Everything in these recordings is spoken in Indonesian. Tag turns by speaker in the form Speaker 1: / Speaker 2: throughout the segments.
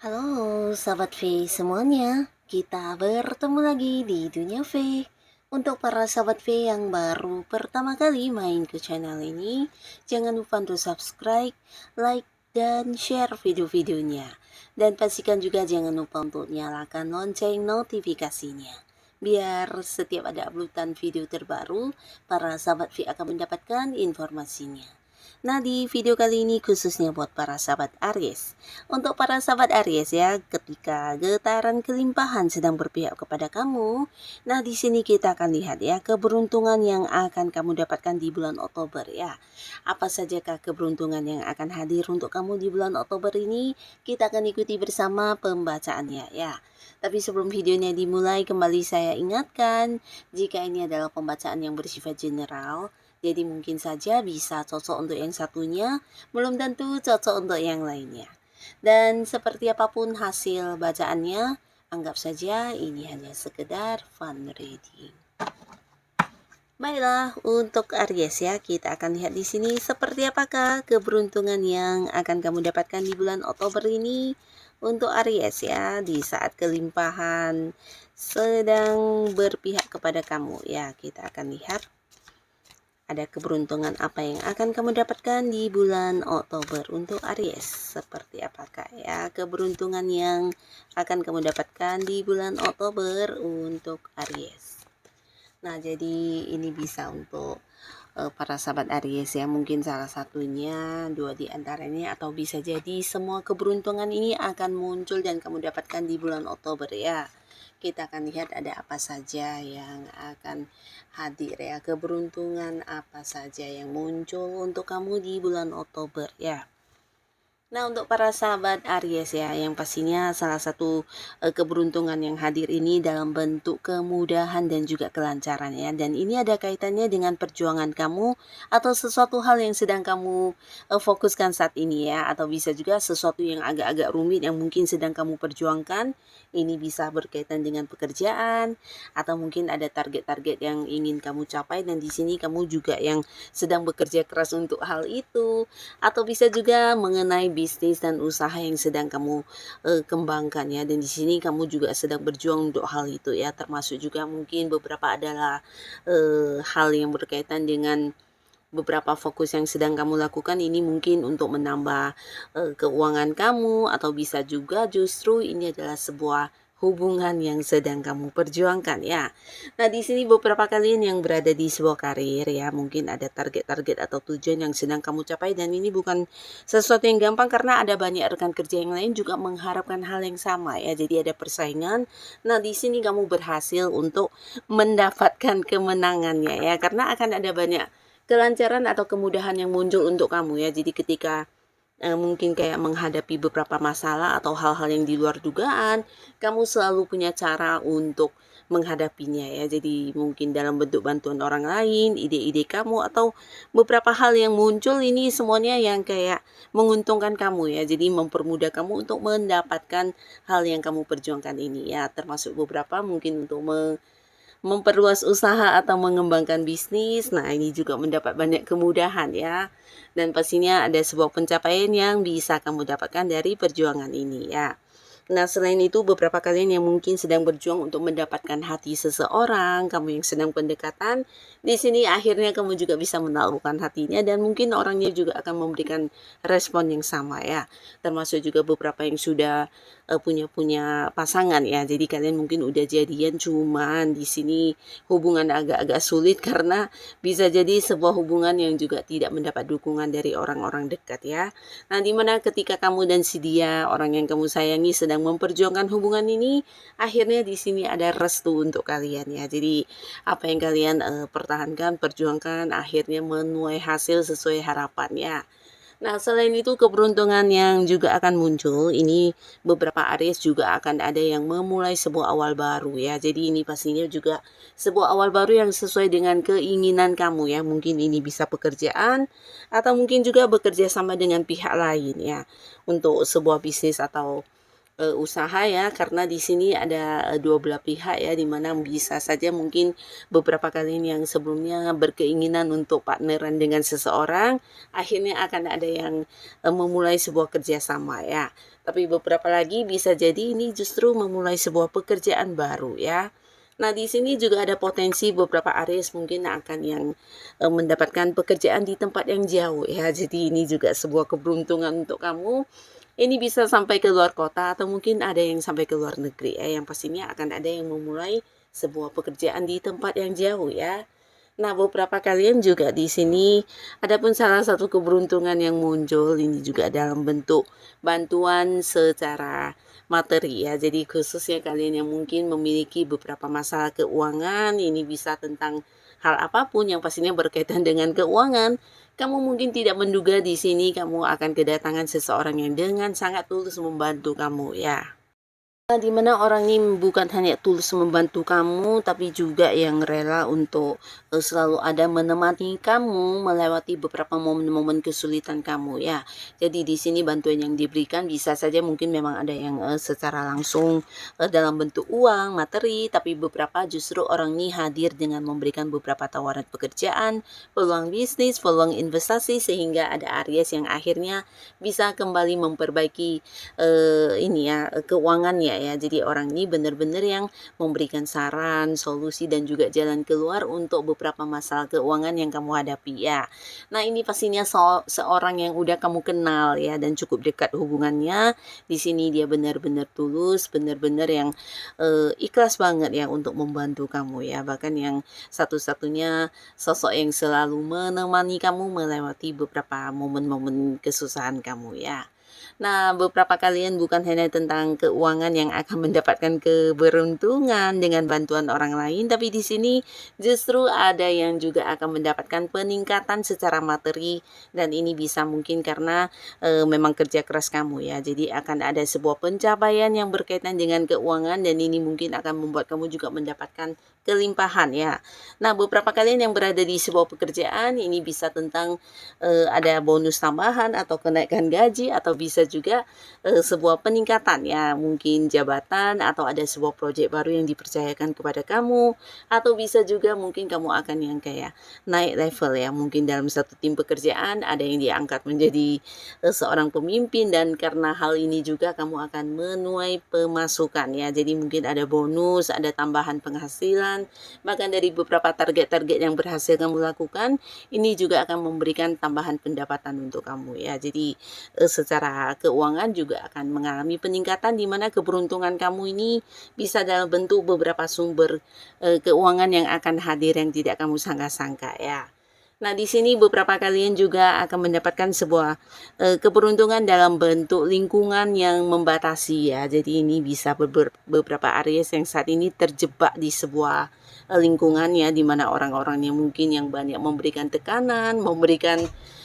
Speaker 1: Halo sahabat V semuanya, kita bertemu lagi di Dunia V. Untuk para sahabat V yang baru pertama kali main ke channel ini, jangan lupa untuk subscribe, like, dan share video-videonya. Dan pastikan juga jangan lupa untuk nyalakan lonceng notifikasinya. Biar setiap ada uploadan video terbaru, para sahabat V akan mendapatkan informasinya. Nah, di video kali ini khususnya buat para sahabat Aries. Untuk para sahabat Aries ya, ketika getaran kelimpahan sedang berpihak kepada kamu, nah di sini kita akan lihat ya keberuntungan yang akan kamu dapatkan di bulan Oktober ya. Apa sajakah keberuntungan yang akan hadir untuk kamu di bulan Oktober ini? Kita akan ikuti bersama pembacaannya ya. Tapi sebelum videonya dimulai, kembali saya ingatkan, jika ini adalah pembacaan yang bersifat general, jadi mungkin saja bisa cocok untuk yang satunya, belum tentu cocok untuk yang lainnya. Dan seperti apapun hasil bacaannya, anggap saja ini hanya sekedar fun reading. Baiklah, untuk Aries ya, kita akan lihat di sini seperti apakah keberuntungan yang akan kamu dapatkan di bulan Oktober ini. Untuk Aries ya, di saat kelimpahan sedang berpihak kepada kamu ya, kita akan lihat ada keberuntungan apa yang akan kamu dapatkan di bulan Oktober untuk Aries. Seperti apakah ya keberuntungan yang akan kamu dapatkan di bulan Oktober untuk Aries. Nah, jadi ini bisa untuk para sahabat Aries ya, mungkin salah satunya, dua di antaranya, atau bisa jadi semua keberuntungan ini akan muncul dan kamu dapatkan di bulan Oktober ya. Kita akan lihat ada apa saja yang akan hadir ya, keberuntungan apa saja yang muncul untuk kamu di bulan Oktober ya. Nah, untuk para sahabat Aries ya, yang pastinya salah satu keberuntungan yang hadir ini dalam bentuk kemudahan dan juga kelancaran ya. Dan ini ada kaitannya dengan perjuangan kamu atau sesuatu hal yang sedang kamu fokuskan saat ini ya. Atau bisa juga sesuatu yang agak-agak rumit yang mungkin sedang kamu perjuangkan. Ini bisa berkaitan dengan pekerjaan atau mungkin ada target-target yang ingin kamu capai, dan di sini kamu juga yang sedang bekerja keras untuk hal itu. Atau bisa juga mengenai bisnis dan usaha yang sedang kamu kembangkan ya, dan di sini kamu juga sedang berjuang untuk hal itu ya, termasuk juga mungkin beberapa adalah hal yang berkaitan dengan beberapa fokus yang sedang kamu lakukan ini, mungkin untuk menambah keuangan kamu, atau bisa juga justru ini adalah sebuah hubungan yang sedang kamu perjuangkan ya. Nah, di sini beberapa kalian yang berada di sebuah karir ya, mungkin ada target-target atau tujuan yang sedang kamu capai, dan ini bukan sesuatu yang gampang karena ada banyak rekan kerja yang lain juga mengharapkan hal yang sama ya. Jadi ada persaingan. Nah, di sini kamu berhasil untuk mendapatkan kemenangannya ya, karena akan ada banyak kelancaran atau kemudahan yang muncul untuk kamu ya. Jadi ketika mungkin kayak menghadapi beberapa masalah atau hal-hal yang di luar dugaan, kamu selalu punya cara untuk menghadapinya ya. Jadi mungkin dalam bentuk bantuan orang lain, ide-ide kamu, atau beberapa hal yang muncul ini semuanya yang kayak menguntungkan kamu ya. Jadi mempermudah kamu untuk mendapatkan hal yang kamu perjuangkan ini ya. Termasuk beberapa mungkin untuk memperluas usaha atau mengembangkan bisnis. Nah, ini juga mendapat banyak kemudahan ya. Dan pastinya ada sebuah pencapaian yang bisa kamu dapatkan dari perjuangan ini ya. Nah, selain itu beberapa kalian yang mungkin sedang berjuang untuk mendapatkan hati seseorang, kamu yang sedang pendekatan, di sini akhirnya kamu juga bisa menaklukkan hatinya, dan mungkin orangnya juga akan memberikan respon yang sama ya. Termasuk juga beberapa yang sudah punya pasangan ya. Jadi kalian mungkin udah jadian, cuman di sini hubungan agak-agak sulit karena bisa jadi sebuah hubungan yang juga tidak mendapat dukungan dari orang-orang dekat ya. Nah, dimana ketika kamu dan si dia, orang yang kamu sayangi, sedang memperjuangkan hubungan ini, akhirnya di sini ada restu untuk kalian ya. Jadi apa yang kalian pertahankan, perjuangkan, akhirnya menuai hasil sesuai harapan ya. Nah, selain itu keberuntungan yang juga akan muncul, ini beberapa Aries juga akan ada yang memulai sebuah awal baru ya. Jadi ini pastinya juga sebuah awal baru yang sesuai dengan keinginan kamu ya. Mungkin ini bisa pekerjaan atau mungkin juga bekerja sama dengan pihak lain ya. Untuk sebuah bisnis atau usaha ya, karena di sini ada dua belah pihak ya, dimana bisa saja mungkin beberapa kalian yang sebelumnya berkeinginan untuk partneran dengan seseorang, akhirnya akan ada yang memulai sebuah kerjasama ya. Tapi beberapa lagi bisa jadi ini justru memulai sebuah pekerjaan baru ya. Nah, di sini juga ada potensi beberapa Aries mungkin akan yang mendapatkan pekerjaan di tempat yang jauh ya. Jadi ini juga sebuah keberuntungan untuk kamu. Ini bisa sampai ke luar kota atau mungkin ada yang sampai ke luar negeri ya, yang pastinya akan ada yang memulai sebuah pekerjaan di tempat yang jauh ya. Nah, beberapa kalian juga di sini adapun salah satu keberuntungan yang muncul ini juga dalam bentuk bantuan secara materi ya. Jadi khususnya kalian yang mungkin memiliki beberapa masalah keuangan, ini bisa tentang hal apapun yang pastinya berkaitan dengan keuangan. Kamu mungkin tidak menduga di sini kamu akan kedatangan seseorang yang dengan sangat tulus membantu kamu ya. Di mana orang ini bukan hanya tulus membantu kamu, tapi juga yang rela untuk selalu ada menemani kamu melewati beberapa momen-momen kesulitan kamu ya. Jadi di sini bantuan yang diberikan bisa saja mungkin memang ada yang secara langsung dalam bentuk uang, materi, tapi beberapa justru orang ini hadir dengan memberikan beberapa tawaran pekerjaan, peluang bisnis, peluang investasi, sehingga ada Aries yang akhirnya bisa kembali memperbaiki ini ya keuangannya ya. Jadi orang ini benar-benar yang memberikan saran, solusi dan juga jalan keluar untuk beberapa masalah keuangan yang kamu hadapi ya. Nah, ini pastinya seorang yang udah kamu kenal ya dan cukup dekat hubungannya. Di sini dia benar-benar tulus, benar-benar yang ikhlas banget ya untuk membantu kamu ya. Bahkan yang satu-satunya sosok yang selalu menemani kamu melewati beberapa momen-momen kesusahan kamu ya. Nah, beberapa kalian bukan hanya tentang keuangan yang akan mendapatkan keberuntungan dengan bantuan orang lain, tapi di sini justru ada yang juga akan mendapatkan peningkatan secara materi dan ini bisa mungkin karena memang kerja keras kamu ya. Jadi akan ada sebuah pencapaian yang berkaitan dengan keuangan dan ini mungkin akan membuat kamu juga mendapatkan kelimpahan ya. Nah, beberapa kalian yang berada di sebuah pekerjaan ini bisa tentang ada bonus tambahan atau kenaikan gaji atau bisa juga sebuah peningkatan ya, mungkin jabatan atau ada sebuah proyek baru yang dipercayakan kepada kamu atau bisa juga mungkin kamu akan yang kayak naik level ya, mungkin dalam satu tim pekerjaan ada yang diangkat menjadi seorang pemimpin dan karena hal ini juga kamu akan menuai pemasukan ya. Jadi mungkin ada bonus, ada tambahan penghasilan, bahkan dari beberapa target-target yang berhasil kamu lakukan ini juga akan memberikan tambahan pendapatan untuk kamu ya. Jadi secara keuangan juga akan mengalami peningkatan di mana keberuntungan kamu ini bisa dalam bentuk beberapa sumber keuangan yang akan hadir yang tidak kamu sangka-sangka ya. Nah, di sini beberapa kalian juga akan mendapatkan sebuah keberuntungan dalam bentuk lingkungan yang membatasi ya. Jadi ini bisa beberapa Aries yang saat ini terjebak di sebuah lingkungan ya, di mana orang-orang yang mungkin yang banyak memberikan tekanan, memberikan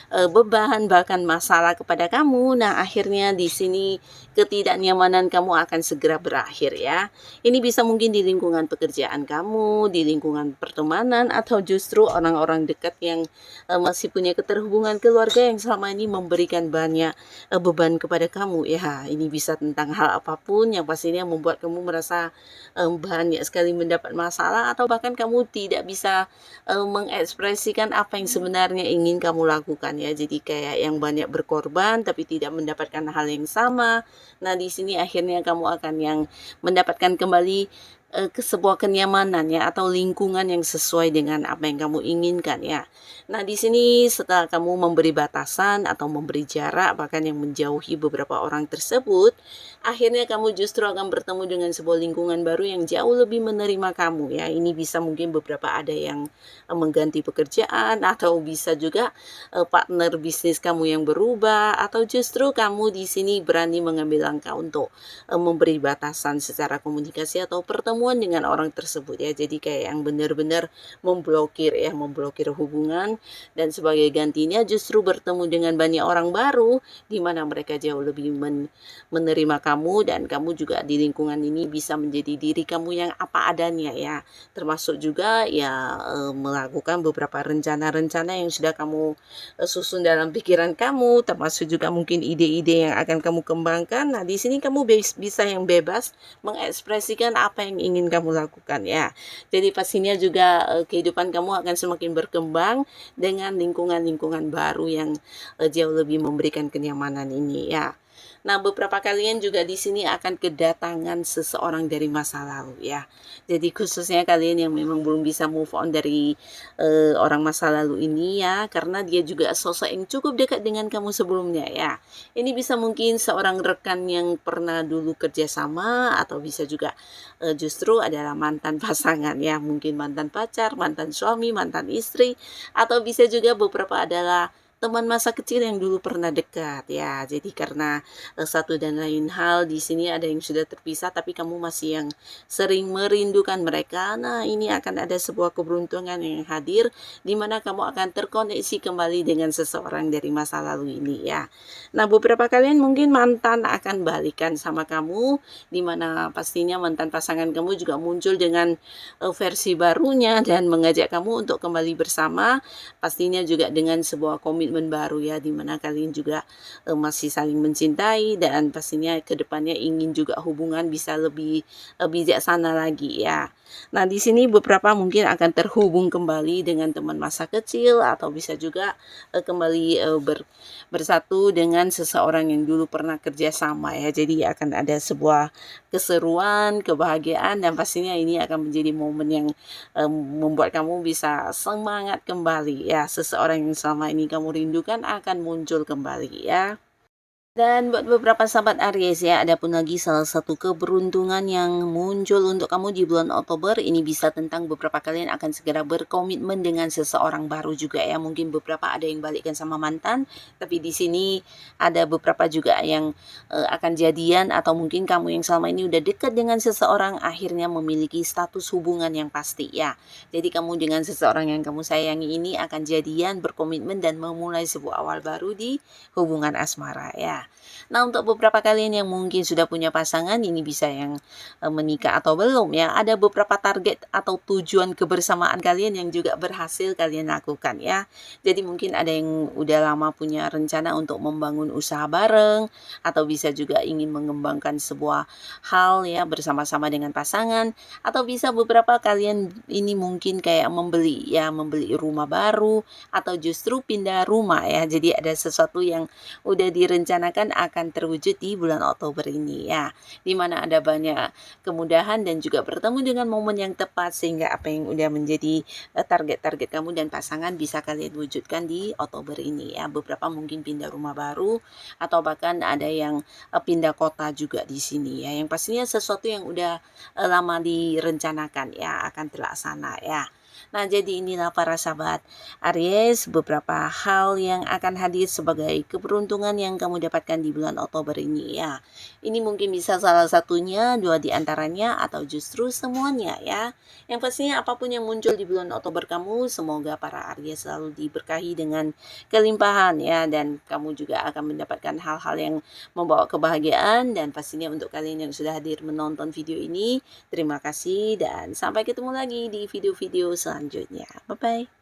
Speaker 1: beban bahkan masalah kepada kamu. Nah, akhirnya di sini ketidaknyamanan kamu akan segera berakhir ya. Ini bisa mungkin di lingkungan pekerjaan kamu, di lingkungan pertemanan atau justru orang-orang dekat yang masih punya keterhubungan keluarga yang selama ini memberikan banyak beban kepada kamu ya. Ini bisa tentang hal apapun yang pastinya membuat kamu merasa banyak sekali mendapat masalah atau bahkan kamu tidak bisa mengekspresikan apa yang sebenarnya ingin kamu lakukan ya. Jadi kayak yang banyak berkorban tapi tidak mendapatkan hal yang sama. Nah, di sini akhirnya kamu akan yang mendapatkan kembali ke sebuah kenyamanan ya atau lingkungan yang sesuai dengan apa yang kamu inginkan ya. Nah, di sini setelah kamu memberi batasan atau memberi jarak bahkan yang menjauhi beberapa orang tersebut, akhirnya kamu justru akan bertemu dengan sebuah lingkungan baru yang jauh lebih menerima kamu ya. Ini bisa mungkin beberapa ada yang mengganti pekerjaan atau bisa juga partner bisnis kamu yang berubah atau justru kamu di sini berani mengambil langkah untuk memberi batasan secara komunikasi atau pertemuan pertemuan dengan orang tersebut ya. Jadi kayak yang benar-benar memblokir ya, memblokir hubungan, dan sebagai gantinya justru bertemu dengan banyak orang baru di mana mereka jauh lebih menerima kamu, dan kamu juga di lingkungan ini bisa menjadi diri kamu yang apa adanya ya. Termasuk juga ya melakukan beberapa rencana-rencana yang sudah kamu susun dalam pikiran kamu, termasuk juga mungkin ide-ide yang akan kamu kembangkan. Nah, di sini kamu bisa yang bebas mengekspresikan apa yang ingin kamu lakukan ya. Jadi pastinya juga kehidupan kamu akan semakin berkembang dengan lingkungan-lingkungan baru yang jauh lebih memberikan kenyamanan ini ya. Nah, beberapa kalian juga di sini akan kedatangan seseorang dari masa lalu ya. Jadi khususnya kalian yang memang belum bisa move on dari orang masa lalu ini ya, karena dia juga sosok yang cukup dekat dengan kamu sebelumnya ya. Ini bisa mungkin seorang rekan yang pernah dulu kerjasama, atau bisa juga justru adalah mantan pasangan ya, mungkin mantan pacar, mantan suami, mantan istri, atau bisa juga beberapa adalah teman masa kecil yang dulu pernah dekat ya. Jadi karena satu dan lain hal di sini ada yang sudah terpisah tapi kamu masih yang sering merindukan mereka. Nah, ini akan ada sebuah keberuntungan yang hadir di mana kamu akan terkoneksi kembali dengan seseorang dari masa lalu ini ya. Nah, beberapa kalian mungkin mantan akan balikan sama kamu, di mana pastinya mantan pasangan kamu juga muncul dengan versi barunya dan mengajak kamu untuk kembali bersama, pastinya juga dengan sebuah komitmen baru ya, di mana kalian juga masih saling mencintai, dan pastinya kedepannya ingin juga hubungan bisa lebih bijaksana lagi ya. Nah, di sini beberapa mungkin akan terhubung kembali dengan teman masa kecil, atau bisa juga kembali bersatu dengan seseorang yang dulu pernah kerjasama ya. Jadi akan ada sebuah keseruan, kebahagiaan, dan pastinya ini akan menjadi momen yang membuat kamu bisa semangat kembali ya. Seseorang yang selama ini kamu rindukan akan muncul kembali ya. Dan buat beberapa sahabat Aries ya, ada pun lagi salah satu keberuntungan yang muncul untuk kamu di bulan Oktober. Ini bisa tentang beberapa kalian akan segera berkomitmen dengan seseorang baru juga ya. Mungkin beberapa ada yang balikkan sama mantan, tapi di sini ada beberapa juga yang akan jadian, atau mungkin kamu yang selama ini udah dekat dengan seseorang akhirnya memiliki status hubungan yang pasti ya. Jadi kamu dengan seseorang yang kamu sayangi ini akan jadian, berkomitmen, dan memulai sebuah awal baru di hubungan asmara ya. Nah, untuk beberapa kalian yang mungkin sudah punya pasangan, ini bisa yang menikah atau belum ya. Ada beberapa target atau tujuan kebersamaan kalian yang juga berhasil kalian lakukan ya. Jadi mungkin ada yang udah lama punya rencana untuk membangun usaha bareng, atau bisa juga ingin mengembangkan sebuah hal ya bersama-sama dengan pasangan, atau bisa beberapa kalian ini mungkin kayak membeli rumah baru, atau justru pindah rumah ya. Jadi ada sesuatu yang udah direncanakan akan terwujud di bulan Oktober ini ya, dimana ada banyak kemudahan dan juga bertemu dengan momen yang tepat, sehingga apa yang udah menjadi target-target kamu dan pasangan bisa kalian wujudkan di Oktober ini ya. Beberapa mungkin pindah rumah baru, atau bahkan ada yang pindah kota juga di sini ya, yang pastinya sesuatu yang udah lama direncanakan ya akan terlaksana ya. Nah, jadi inilah para sahabat Aries, beberapa hal yang akan hadir sebagai keberuntungan yang kamu dapatkan di bulan Oktober ini ya. Ini mungkin bisa salah satunya, dua di antaranya, atau justru semuanya ya. Yang pastinya apapun yang muncul di bulan Oktober kamu, semoga para Aries selalu diberkahi dengan kelimpahan ya, dan kamu juga akan mendapatkan hal-hal yang membawa kebahagiaan. Dan pastinya untuk kalian yang sudah hadir menonton video ini, terima kasih, dan sampai ketemu lagi di video-video selanjutnya. Bye-bye.